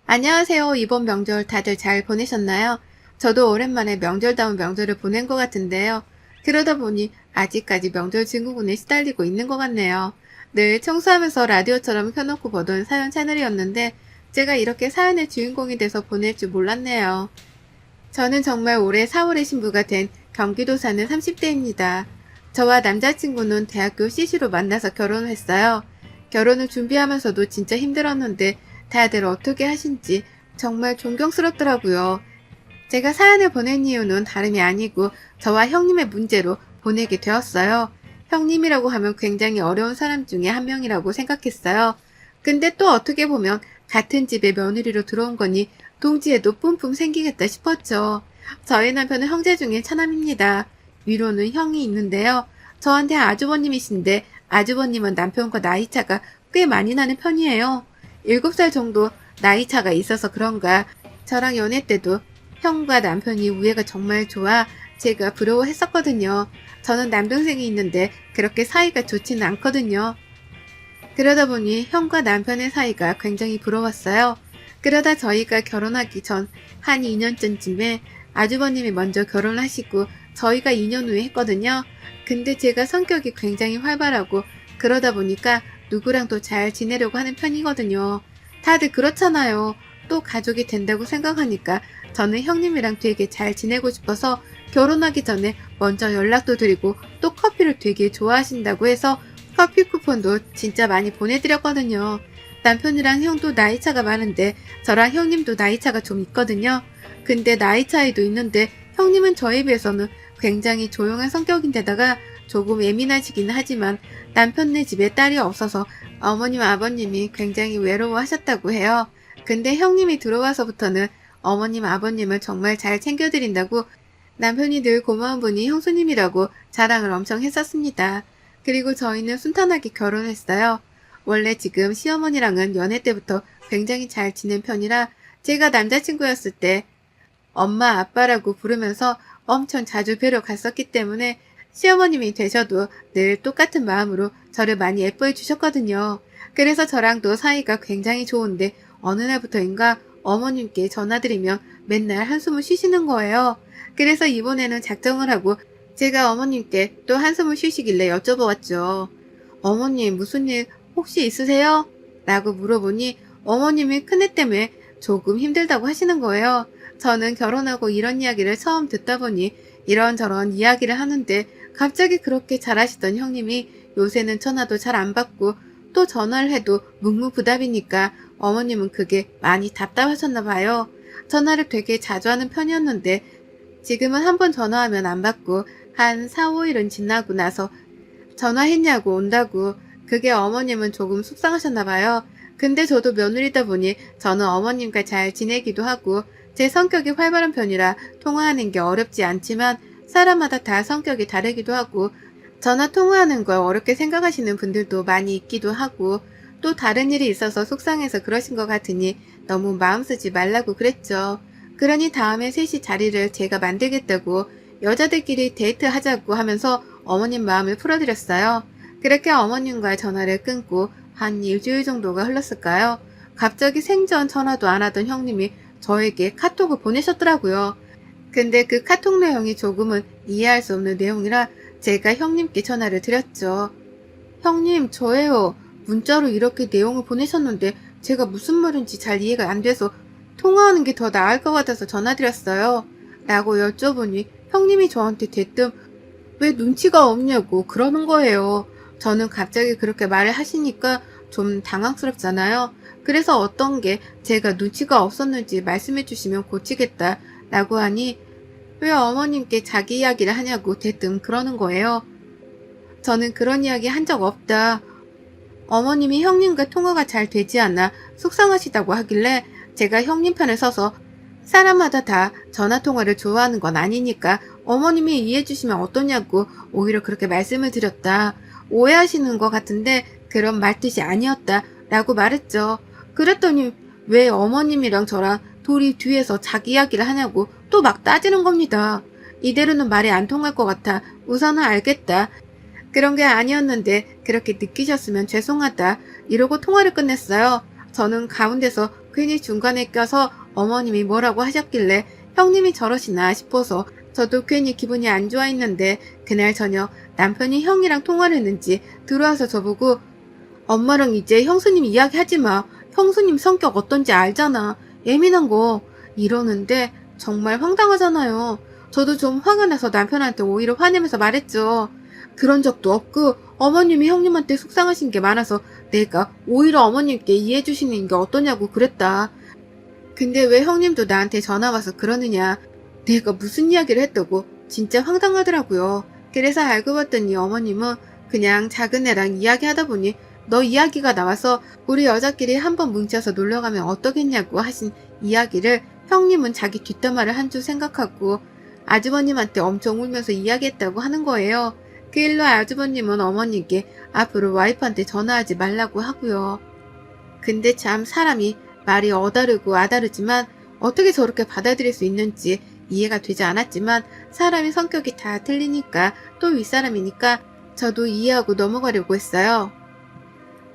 안녕하세요. 이번 명절 다들 잘 보내셨나요? 저도 오랜만에 명절다운 명절을 보낸 것 같은데요. 그러다 보니 아직까지 명절 증후군에 시달리고 있는 것 같네요. 늘 청소하면서 라디오처럼 켜놓고 보던 사연 채널이었는데 제가 이렇게 사연의 주인공이 돼서 보낼 줄 몰랐네요. 저는 정말 올해 4월에 신부가 된 경기도 사는 30대입니다. 저와 남자친구는 대학교 CC로 만나서 결혼을 했어요. 결혼을 준비하면서도 진짜 힘들었는데 다들 어떻게 하신지 정말 존경스럽더라고요. 제가 사연을 보낸 이유는 다름이 아니고 저와 형님의 문제로 보내게 되었어요. 형님이라고 하면 굉장히 어려운 사람 중에 한 명이라고 생각했어요. 근데 또 어떻게 보면 같은 집에 며느리로 들어온 거니 동지에도 뿜뿜 생기겠다 싶었죠. 저희 남편은 형제 중에 차남입니다. 위로는 형이 있는데요. 저한테 아주버님이신데 아주버님은 남편과 나이차가 꽤 많이 나는 편이에요. 7살 정도 나이차가 있어서 그런가 저랑 연애 때도 형과 남편이 우애가 정말 좋아 제가 부러워했었거든요. 저는 남동생이 있는데 그렇게 사이가 좋지는 않거든요. 그러다 보니 형과 남편의 사이가 굉장히 부러웠어요. 그러다 저희가 결혼하기 전 한 2년 전쯤에 아주버님이 먼저 결혼하시고 저희가 2년 후에 했거든요. 근데 제가 성격이 굉장히 활발하고 그러다 보니까 누구랑도 잘 지내려고 하는 편이거든요. 다들 그렇잖아요. 또 가족이 된다고 생각하니까 저는 형님이랑 되게 잘 지내고 싶어서 결혼하기 전에 먼저 연락도 드리고 또 커피를 되게 좋아하신다고 해서 커피 쿠폰도 진짜 많이 보내드렸거든요. 남편이랑 형도 나이 차가 많은데 저랑 형님도 나이 차가 좀 있거든요. 근데 나이 차이도 있는데 형님은 저에 비해서는 굉장히 조용한 성격인데다가 조금 예민하시긴 하지만 남편네 집에 딸이 없어서 어머님 아버님이 굉장히 외로워하셨다고 해요. 근데 형님이 들어와서부터는 어머님 아버님을 정말 잘 챙겨드린다고 남편이 늘 고마운 분이 형수님이라고 자랑을 엄청 했었습니다. 그리고 저희는 순탄하게 결혼했어요. 원래 지금 시어머니랑은 연애 때부터 굉장히 잘 지낸 편이라 제가 남자친구였을 때 엄마 아빠라고 부르면서 엄청 자주 뵈러 갔었기 때문에 시어머님이 되셔도 늘 똑같은 마음으로 저를 많이 예뻐해 주셨거든요. 그래서 저랑도 사이가 굉장히 좋은데 어느 날부터인가 어머님께 전화드리면 맨날 한숨을 쉬시는 거예요. 그래서 이번에는 작정을 하고 제가 어머님께 또 한숨을 쉬시길래 여쭤보았죠. 어머님 무슨 일 혹시 있으세요? 라고 물어보니 어머님이 큰애 때문에 조금 힘들다고 하시는 거예요. 저는 결혼하고 이런 이야기를 처음 듣다 보니 이런저런 이야기를 하는데 갑자기 그렇게 잘하시던 형님이 요새는 전화도 잘 안 받고 또 전화를 해도 묵묵부답이니까 어머님은 그게 많이 답답하셨나 봐요. 전화를 되게 자주 하는 편이었는데 지금은 한번 전화하면 안 받고 한 4, 5일은 지나고 나서 전화했냐고 온다고. 그게 어머님은 조금 속상하셨나 봐요. 근데 저도 며느리다 보니 저는 어머님과 잘 지내기도 하고 제 성격이 활발한 편이라 통화하는 게 어렵지 않지만 사람마다 다 성격이 다르기도 하고 전화 통화하는 걸 어렵게 생각하시는 분들도 많이 있기도 하고 또 다른 일이 있어서 속상해서 그러신 것 같으니 너무 마음 쓰지 말라고 그랬죠. 그러니 다음에 셋이 자리를 제가 만들겠다고 여자들끼리 데이트하자고 하면서 어머님 마음을 풀어드렸어요. 그렇게 어머님과 전화를 끊고 한 일주일 정도가 흘렀을까요? 갑자기 생전 전화도 안 하던 형님이 저에게 카톡을 보내셨더라고요. 근데 그 카톡 내용이 조금은 이해할 수 없는 내용이라 제가 형님께 전화를 드렸죠. 형님, 저예요. 문자로 이렇게 내용을 보내셨는데 제가 무슨 말인지 잘 이해가 안 돼서 통화하는 게 더 나을 것 같아서 전화드렸어요. 라고 여쭤보니 형님이 저한테 대뜸 왜 눈치가 없냐고 그러는 거예요. 저는 갑자기 그렇게 말을 하시니까 좀 당황스럽잖아요. 그래서 어떤 게 제가 눈치가 없었는지 말씀해 주시면 고치겠다 라고 하니 왜 어머님께 자기 이야기를 하냐고 대뜸 그러는 거예요. 저는 그런 이야기 한 적 없다. 어머님이 형님과 통화가 잘 되지 않아 속상하시다고 하길래 제가 형님 편에 서서 사람마다 다 전화통화를 좋아하는 건 아니니까 어머님이 이해해 주시면 어떠냐고 오히려 그렇게 말씀을 드렸다. 오해하시는 것 같은데 그런 말뜻이 아니었다 라고 말했죠. 그랬더니 왜 어머님이랑 저랑 둘이 뒤에서 자기 이야기를 하냐고 또 막 따지는 겁니다. 이대로는 말이 안 통할 것 같아 우선은 알겠다. 그런 게 아니었는데 그렇게 느끼셨으면 죄송하다 이러고 통화를 끝냈어요. 저는 가운데서 괜히 중간에 껴서 어머님이 뭐라고 하셨길래 형님이 저러시나 싶어서 저도 괜히 기분이 안 좋아했는데 그날 저녁 남편이 형이랑 통화를 했는지 들어와서 저보고 엄마랑 이제 형수님 이야기하지 마. 형수님 성격 어떤지 알잖아. 예민한 거. 이러는데 정말 황당하잖아요. 저도 좀 화가 나서 남편한테 오히려 화내면서 말했죠. 그런 적도 없고 어머님이 형님한테 속상하신 게 많아서 내가 오히려 어머님께 이해해 주시는 게 어떠냐고 그랬다. 근데 왜 형님도 나한테 전화 와서 그러느냐. 내가 무슨 이야기를 했다고 진짜 황당하더라고요. 그래서 알고 봤더니 어머님은 그냥 작은 애랑 이야기하다 보니 너 이야기가 나와서 우리 여자끼리 한번 뭉쳐서 놀러가면 어떠겠냐고 하신 이야기를 형님은 자기 뒷담화를 한 줄 생각하고 아주버님한테 엄청 울면서 이야기했다고 하는 거예요. 그 일로 아주버님은 어머님께 앞으로 와이프한테 전화하지 말라고 하고요. 근데 참 사람이 말이 어다르고 아다르지만 어떻게 저렇게 받아들일 수 있는지 이해가 되지 않았지만 사람이 성격이 다 틀리니까 또 윗사람이니까 저도 이해하고 넘어가려고 했어요.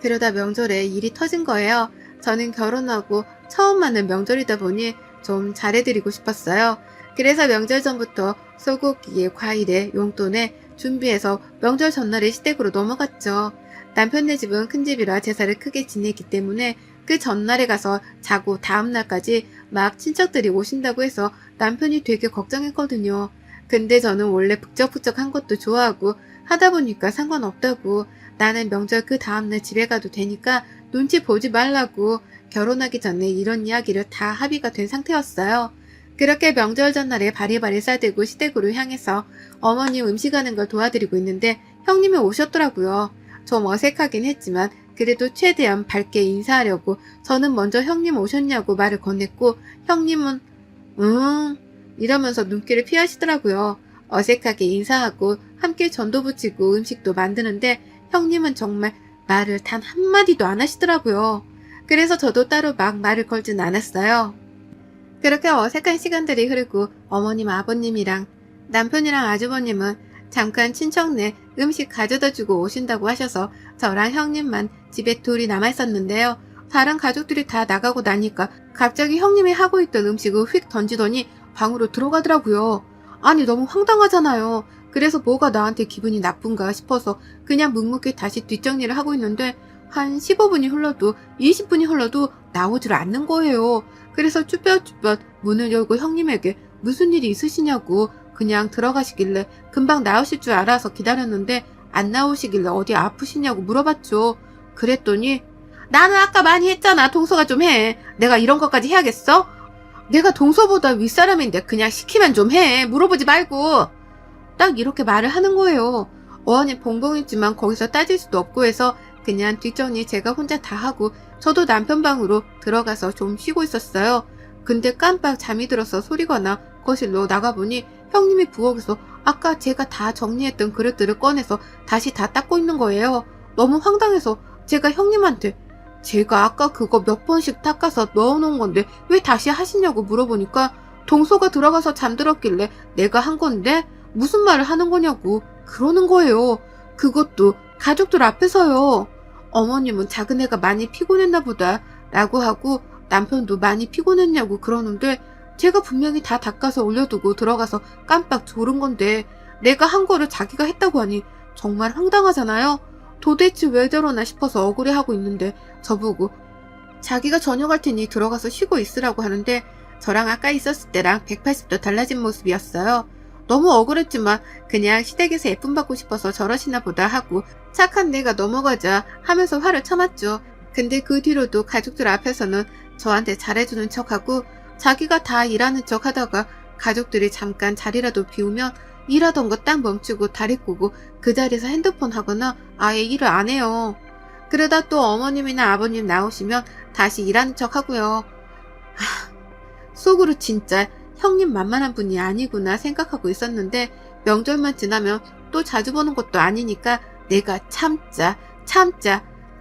그러다 명절에 일이 터진 거예요. 저는 결혼하고 처음 맞는 명절이다 보니 좀 잘해드리고 싶었어요. 그래서 명절 전부터 소고기에 과일에 용돈에 준비해서 명절 전날에 시댁으로 넘어갔죠. 남편네 집은 큰 집이라 제사를 크게 지내기 때문에 그 전날에 가서 자고 다음날까지 막 친척들이 오신다고 해서 남편이 되게 걱정했거든요. 근데 저는 원래 북적북적한 것도 좋아하고 하다 보니까 상관없다고 나는 명절 그 다음날 집에 가도 되니까 눈치 보지 말라고 결혼하기 전에 이런 이야기를 다 합의가 된 상태였어요. 그렇게 명절 전날에 바리바리 싸들고 시댁으로 향해서 어머님 음식하는 걸 도와드리고 있는데 형님이 오셨더라고요. 좀 어색하긴 했지만 그래도 최대한 밝게 인사하려고 저는 먼저 형님 오셨냐고 말을 건넸고 형님은 이러면서 눈길을 피하시더라고요. 어색하게 인사하고 함께 전도 붙이고 음식도 만드는데 형님은 정말 말을 단 한마디도 안 하시더라고요. 그래서 저도 따로 막 말을 걸진 않았어요. 그렇게 어색한 시간들이 흐르고 어머님 아버님이랑 남편이랑 아주버님은 잠깐 친척네 음식 가져다주고 오신다고 하셔서 저랑 형님만 집에 둘이 남아있었는데요. 다른 가족들이 다 나가고 나니까 갑자기 형님이 하고 있던 음식을 휙 던지더니 방으로 들어가더라고요. 아니 너무 황당하잖아요. 그래서 뭐가 나한테 기분이 나쁜가 싶어서 그냥 묵묵히 다시 뒷정리를 하고 있는데 한 15분이 흘러도 20분이 흘러도 나오질 않는 거예요. 그래서 쭈뼛쭈뼛 문을 열고 형님에게 무슨 일이 있으시냐고 그냥 들어가시길래 금방 나오실 줄 알아서 기다렸는데 안 나오시길래 어디 아프시냐고 물어봤죠. 그랬더니 나는 아까 많이 했잖아. 동서가 좀 해. 내가 이런 것까지 해야겠어? 내가 동서보다 윗사람인데 그냥 시키면 좀 해. 물어보지 말고. 딱 이렇게 말을 하는 거예요. 어안이 벙벙했지만 거기서 따질 수도 없고 해서 그냥 뒷정리 제가 혼자 다 하고 저도 남편 방으로 들어가서 좀 쉬고 있었어요. 근데 깜빡 잠이 들어서 소리가 거실로 나가보니 형님이 부엌에서 아까 제가 다 정리했던 그릇들을 꺼내서 다시 다 닦고 있는 거예요. 너무 황당해서 제가 형님한테 제가 아까 그거 몇 번씩 닦아서 넣어놓은 건데 왜 다시 하시냐고 물어보니까 동서가 들어가서 잠들었길래 내가 한 건데 무슨 말을 하는 거냐고 그러는 거예요. 그것도 가족들 앞에서요. 어머님은 작은 애가 많이 피곤했나 보다 라고 하고 남편도 많이 피곤했냐고 그러는데 제가 분명히 다 닦아서 올려두고 들어가서 깜빡 졸은 건데 내가 한 거를 자기가 했다고 하니 정말 황당하잖아요. 도대체 왜 저러나 싶어서 억울해하고 있는데 저보고 자기가 저녁할 테니 들어가서 쉬고 있으라고 하는데 저랑 아까 있었을 때랑 180도 달라진 모습이었어요. 너무 억울했지만 그냥 시댁에서 예쁨 받고 싶어서 저러시나 보다 하고 착한 내가 넘어가자 하면서 화를 참았죠. 근데 그 뒤로도 가족들 앞에서는 저한테 잘해주는 척하고 자기가 다 일하는 척 하다가 가족들이 잠깐 자리라도 비우면 일하던 거 딱 멈추고 다리 꼬고 그 자리에서 핸드폰 하거나 아예 일을 안 해요. 그러다 또 어머님이나 아버님 나오시면 다시 일하는 척 하고요. 속으로 진짜 형님 만만한 분이 아니구나 생각하고 있었는데 명절만 지나면 또 자주 보는 것도 아니니까 내가 참자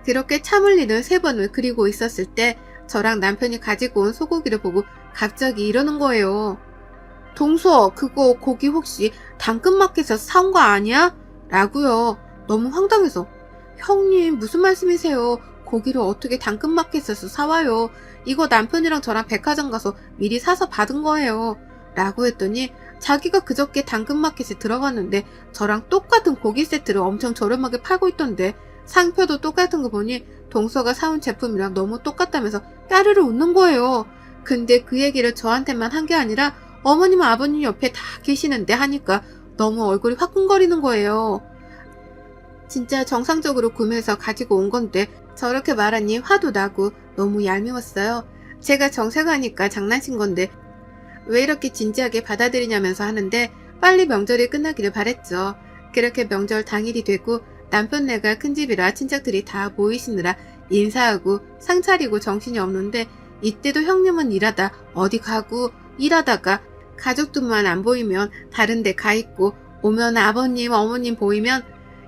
그렇게 참을 일을 3번을 그리고 있었을 때 저랑 남편이 가지고 온 소고기를 보고 갑자기 이러는 거예요. 동서 그거 고기 혹시 당근마켓에서 사온 거 아니야? 라고요. 너무 황당해서 형님 무슨 말씀이세요? 고기를 어떻게 당근마켓에서 사와요? 이거 남편이랑 저랑 백화점 가서 미리 사서 받은 거예요. 라고 했더니 자기가 그저께 당근마켓에 들어갔는데 저랑 똑같은 고기 세트를 엄청 저렴하게 팔고 있던데 상표도 똑같은 거 보니 동서가 사온 제품이랑 너무 똑같다면서 까르르 웃는 거예요. 근데 그 얘기를 저한테만 한 게 아니라 어머님 아버님 옆에 다 계시는데 하니까 너무 얼굴이 화끈거리는 거예요. 진짜 정상적으로 구매해서 가지고 온 건데 저렇게 말하니 화도 나고 너무 얄미웠어요. 제가 정색하니까 장난친 건데 왜 이렇게 진지하게 받아들이냐면서 하는데 빨리 명절이 끝나기를 바랬죠. 그렇게 명절 당일이 되고 남편네가 큰 집이라 친척들이 다 모이시느라 인사하고 상 차리고 정신이 없는데 이때도 형님은 일하다 어디 가고 일하다가 가족들만 안 보이면 다른 데 가 있고 오면 아버님 어머님 보이면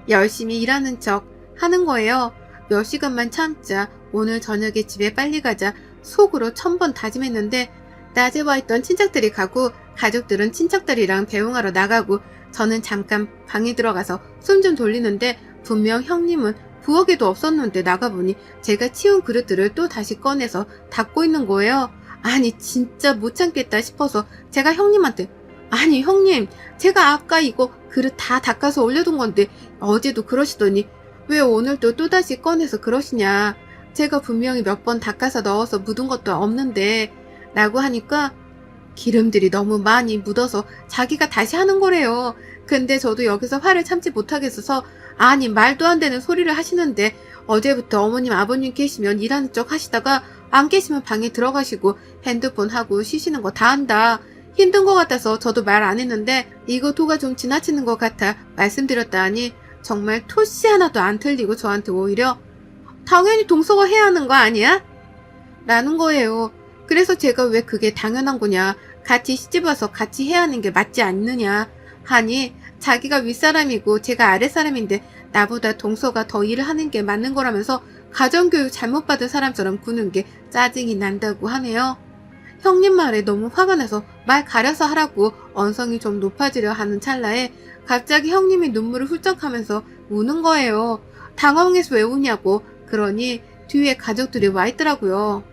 열심히 일하는 척 하는 거예요. 몇 시간만 참자. 오늘 저녁에 집에 빨리 가자. 속으로 1000번 다짐했는데 낮에 와 있던 친척들이 가고 가족들은 친척들이랑 배웅하러 나가고 저는 잠깐 방에 들어가서 숨 좀 돌리는데 분명 형님은 부엌에도 없었는데 나가보니 제가 치운 그릇들을 또 다시 꺼내서 닦고 있는 거예요. 아니 진짜 못 참겠다 싶어서 제가 형님한테 아니 형님 제가 아까 이거 그릇 다 닦아서 올려둔 건데 어제도 그러시더니 왜 오늘도 또다시 꺼내서 그러시냐. 제가 분명히 몇 번 닦아서 넣어서 묻은 것도 없는데 라고 하니까 기름들이 너무 많이 묻어서 자기가 다시 하는 거래요. 근데 저도 여기서 화를 참지 못하겠어서 아니 말도 안 되는 소리를 하시는데 어제부터 어머님 아버님 계시면 일하는 척 하시다가 안 계시면 방에 들어가시고 핸드폰 하고 쉬시는 거 다 한다. 힘든 것 같아서 저도 말 안 했는데 이거 도가 좀 지나치는 것 같아 말씀드렸다 하니 정말 토씨 하나도 안 틀리고 저한테 오히려 당연히 동서가 해야 하는 거 아니야? 라는 거예요. 그래서 제가 왜 그게 당연한 거냐. 같이 시집와서 같이 해야 하는 게 맞지 않느냐 하니 자기가 윗사람이고 제가 아랫사람인데 나보다 동서가 더 일을 하는 게 맞는 거라면서 가정교육 잘못 받은 사람처럼 구는 게 짜증이 난다고 하네요. 형님 말에 너무 화가 나서 말 가려서 하라고 언성이 좀 높아지려 하는 찰나에 갑자기 형님이 눈물을 훌쩍하면서 우는 거예요. 당황해서 왜 우냐고. 그러니 뒤에 가족들이 와 있더라고요.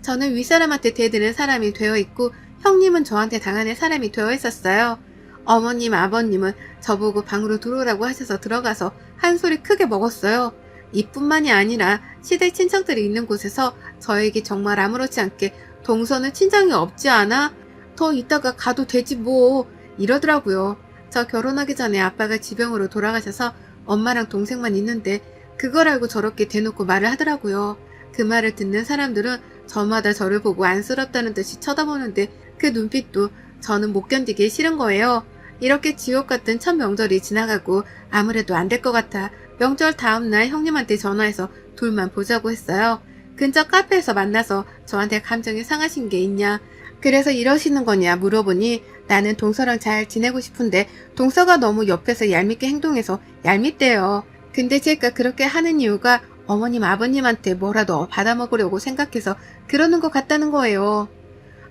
저는 윗사람한테 대드는 사람이 되어 있고 형님은 저한테 당하는 사람이 되어 있었어요. 어머님 아버님은 저보고 방으로 들어오라고 하셔서 들어가서 한 소리 크게 먹었어요. 이뿐만이 아니라 시댁 친척들이 있는 곳에서 저에게 정말 아무렇지 않게 동서는 친정이 없지 않아? 더 있다가 가도 되지 뭐 이러더라고요. 저 결혼하기 전에 아빠가 지병으로 돌아가셔서 엄마랑 동생만 있는데 그걸 알고 저렇게 대놓고 말을 하더라고요. 그 말을 듣는 사람들은 저마다 저를 보고 안쓰럽다는 듯이 쳐다보는데 그 눈빛도 저는 못 견디기 싫은 거예요. 이렇게 지옥 같은 첫 명절이 지나가고 아무래도 안 될 것 같아 명절 다음날 형님한테 전화해서 둘만 보자고 했어요. 근처 카페에서 만나서 저한테 감정이 상하신 게 있냐 그래서 이러시는 거냐 물어보니 나는 동서랑 잘 지내고 싶은데 동서가 너무 옆에서 얄밉게 행동해서 얄밉대요. 근데 제가 그렇게 하는 이유가 어머님 아버님한테 뭐라도 받아먹으려고 생각해서 그러는 것 같다는 거예요.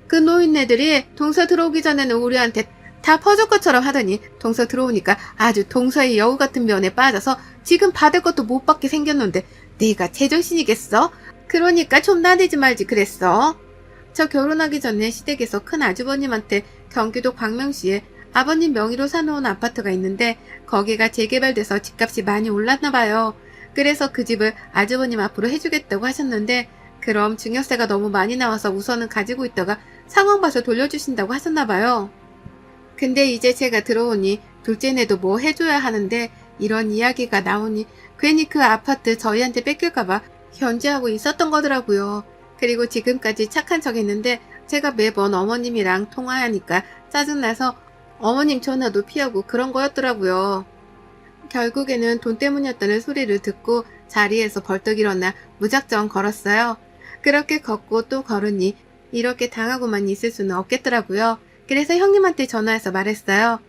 그 노인네들이 동서 들어오기 전에는 우리한테 다 퍼줄 것처럼 하더니 동서 들어오니까 아주 동서의 여우 같은 면에 빠져서 지금 받을 것도 못 받게 생겼는데 내가 제정신이겠어? 그러니까 좀 나대지 말지 그랬어. 저 결혼하기 전에 시댁에서 큰 아주버님한테 경기도 광명시에 아버님 명의로 사놓은 아파트가 있는데 거기가 재개발돼서 집값이 많이 올랐나 봐요. 그래서 그 집을 아주버님 앞으로 해주겠다고 하셨는데 그럼 증여세가 너무 많이 나와서 우선은 가지고 있다가 상황 봐서 돌려주신다고 하셨나 봐요. 근데 이제 제가 들어오니 둘째네도 뭐 해줘야 하는데 이런 이야기가 나오니 괜히 그 아파트 저희한테 뺏길까봐 견제하고 있었던 거더라고요. 그리고 지금까지 착한 척 했는데 제가 매번 어머님이랑 통화하니까 짜증나서 어머님 전화도 피하고 그런 거였더라고요. 결국에는 돈 때문이었다는 소리를 듣고 자리에서 벌떡 일어나 무작정 걸었어요. 그렇게 걷고 또 걸으니 이렇게 당하고만 있을 수는 없겠더라고요. 그래서 형님한테 전화해서 말했어요.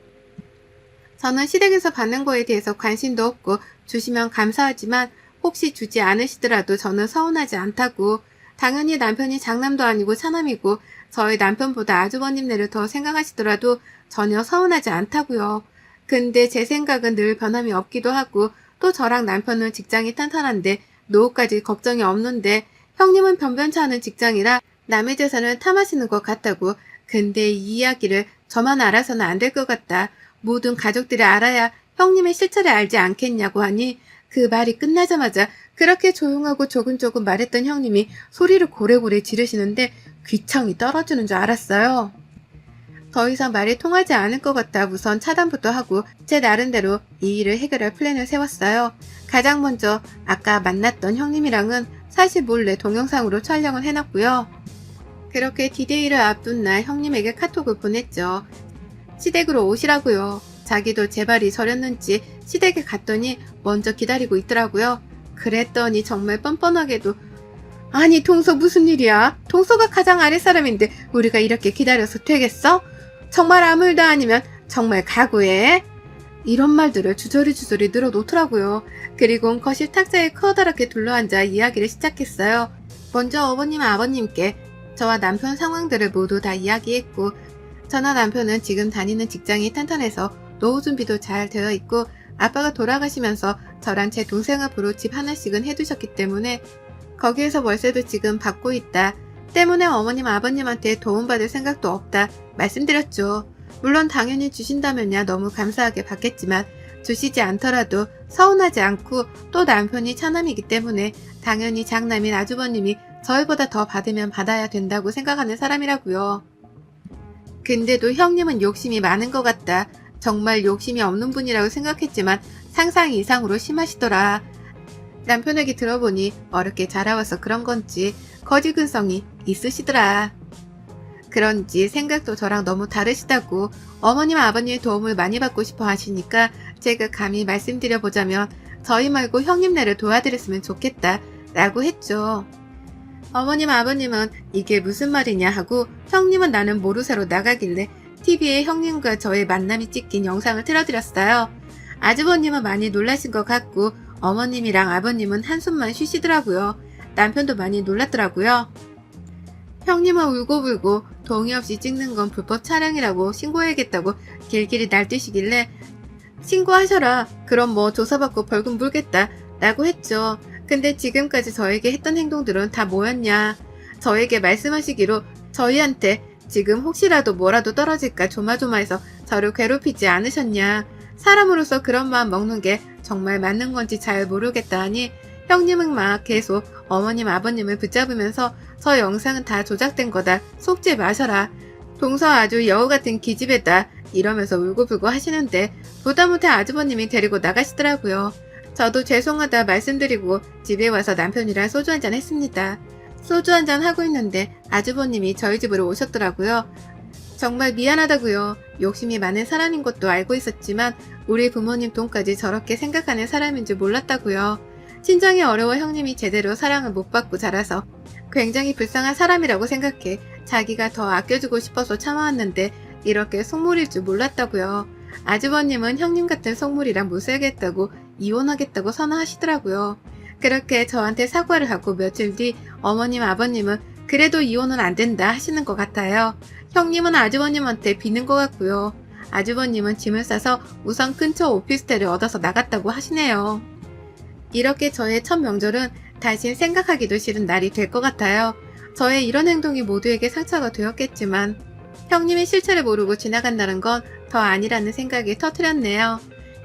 저는 시댁에서 받는 거에 대해서 관심도 없고 주시면 감사하지만 혹시 주지 않으시더라도 저는 서운하지 않다고. 당연히 남편이 장남도 아니고 차남이고 저희 남편보다 아주버님네를 더 생각하시더라도 전혀 서운하지 않다고요. 근데 제 생각은 늘 변함이 없기도 하고 또 저랑 남편은 직장이 탄탄한데 노후까지 걱정이 없는데 형님은 변변치 않은 직장이라 남의 재산을 탐하시는 것 같다고. 근데 이 이야기를 저만 알아서는 안 될 것 같다. 모든 가족들이 알아야 형님의 실체를 알지 않겠냐고 하니 그 말이 끝나자마자 그렇게 조용하고 조근조근 말했던 형님이 소리를 고래고래 지르시는데 귀청이 떨어지는 줄 알았어요. 더 이상 말이 통하지 않을 것 같아 우선 차단부터 하고 제 나름대로 이 일을 해결할 플랜을 세웠어요. 가장 먼저 아까 만났던 형님이랑은 사실 몰래 동영상으로 촬영을 해놨고요. 그렇게 디데이를 앞둔 날 형님에게 카톡을 보냈죠. 시댁으로 오시라고요. 자기도 제발이 저렸는지 시댁에 갔더니 먼저 기다리고 있더라고요. 그랬더니 정말 뻔뻔하게도 아니 동서 무슨 일이야? 동서가 가장 아랫사람인데 우리가 이렇게 기다려서 되겠어? 정말 아무 일도 아니면 정말 각오해. 이런 말들을 주저리 늘어놓더라고요. 그리고 거실 탁자에 커다랗게 둘러앉아 이야기를 시작했어요. 먼저 어머님 아버님께 저와 남편 상황들을 모두 다 이야기했고 저나 남편은 지금 다니는 직장이 탄탄해서 노후 준비도 잘 되어 있고 아빠가 돌아가시면서 저랑 제 동생 앞으로 집 하나씩은 해두셨기 때문에 거기에서 월세도 지금 받고 있다. 때문에 어머님 아버님한테 도움받을 생각도 없다 말씀드렸죠. 물론 당연히 주신다면야 너무 감사하게 받겠지만 주시지 않더라도 서운하지 않고 또 남편이 차남이기 때문에 당연히 장남인 아주버님이 저희보다 더 받으면 받아야 된다고 생각하는 사람이라고요. 근데도 형님은 욕심이 많은 것 같다. 정말 욕심이 없는 분이라고 생각했지만 상상 이상으로 심하시더라. 남편에게 들어보니 어렵게 자라와서 그런 건지 거지 근성이 있으시더라. 그런지 생각도 저랑 너무 다르시다고 어머님 아버님의 도움을 많이 받고 싶어 하시니까 제가 감히 말씀드려보자면 저희 말고 형님네를 도와드렸으면 좋겠다 라고 했죠. 어머님 아버님은 이게 무슨 말이냐 하고 형님은 나는 모르쇠로 나가길래 TV에 형님과 저의 만남이 찍힌 영상을 틀어드렸어요. 아주버님은 많이 놀라신 것 같고 어머님이랑 아버님은 한숨만 쉬시더라고요. 남편도 많이 놀랐더라고요. 형님은 울고불고 동의 없이 찍는 건 불법 촬영이라고 신고해야겠다고 길길이 날뛰시길래 신고하셔라. 그럼 뭐 조사받고 벌금 물겠다 라고 했죠. 근데 지금까지 저에게 했던 행동들은 다 뭐였냐. 저에게 말씀하시기로 저희한테 지금 혹시라도 뭐라도 떨어질까 조마조마해서 저를 괴롭히지 않으셨냐. 사람으로서 그런 마음 먹는 게 정말 맞는 건지 잘 모르겠다 하니 형님은 막 계속 어머님 아버님을 붙잡으면서 저 영상은 다 조작된 거다. 속지 마셔라. 동서 아주 여우 같은 기집애다. 이러면서 울고불고 하시는데 보다 못해 아주버님이 데리고 나가시더라고요. 저도 죄송하다 말씀드리고 집에 와서 남편이랑 소주 한잔 했습니다. 소주 한잔 하고 있는데 아주버님이 저희 집으로 오셨더라고요. 정말 미안하다고요. 욕심이 많은 사람인 것도 알고 있었지만 우리 부모님 돈까지 저렇게 생각하는 사람인 줄 몰랐다고요. 친정이 어려워 형님이 제대로 사랑을 못 받고 자라서 굉장히 불쌍한 사람이라고 생각해 자기가 더 아껴주고 싶어서 참아왔는데 이렇게 속물일 줄 몰랐다고요. 아주버님은 형님 같은 속물이랑 못 살겠다고 이혼하겠다고 선언하시더라고요. 그렇게 저한테 사과를 하고 며칠 뒤 어머님 아버님은 그래도 이혼은 안 된다 하시는 것 같아요. 형님은 아주버님한테 비는 것 같고요. 아주버님은 짐을 싸서 우선 근처 오피스텔을 얻어서 나갔다고 하시네요. 이렇게 저의 첫 명절은 다시 생각하기도 싫은 날이 될 것 같아요. 저의 이런 행동이 모두에게 상처가 되었겠지만 형님의 실체를 모르고 지나간다는 건 더 아니라는 생각이 터뜨렸네요.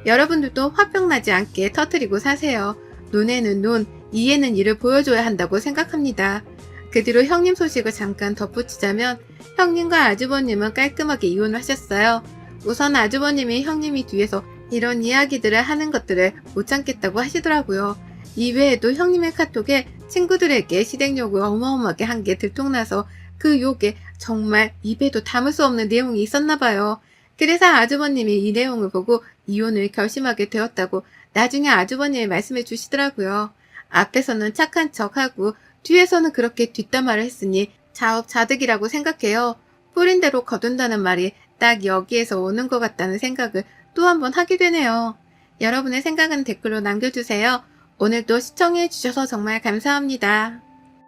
여러분들도 화병 나지 않게 터뜨리고 사세요. 눈에는 눈, 이에는 이를 보여줘야 한다고 생각합니다. 그 뒤로 형님 소식을 잠깐 덧붙이자면 형님과 아주버님은 깔끔하게 이혼하셨어요. 우선 아주버님이 형님이 뒤에서 이런 이야기들을 하는 것들을 못 참겠다고 하시더라고요. 이외에도 형님의 카톡에 친구들에게 시댁욕을 어마어마하게 한 게 들통나서 그 욕에 정말 입에도 담을 수 없는 내용이 있었나봐요. 그래서 아주버님이 이 내용을 보고 이혼을 결심하게 되었다고 나중에 아주버님이 말씀해 주시더라고요. 앞에서는 착한 척하고 뒤에서는 그렇게 뒷담화를 했으니 자업자득이라고 생각해요. 뿌린 대로 거둔다는 말이 딱 여기에서 오는 것 같다는 생각을 또 한 번 하게 되네요. 여러분의 생각은 댓글로 남겨주세요. 오늘도 시청해 주셔서 정말 감사합니다.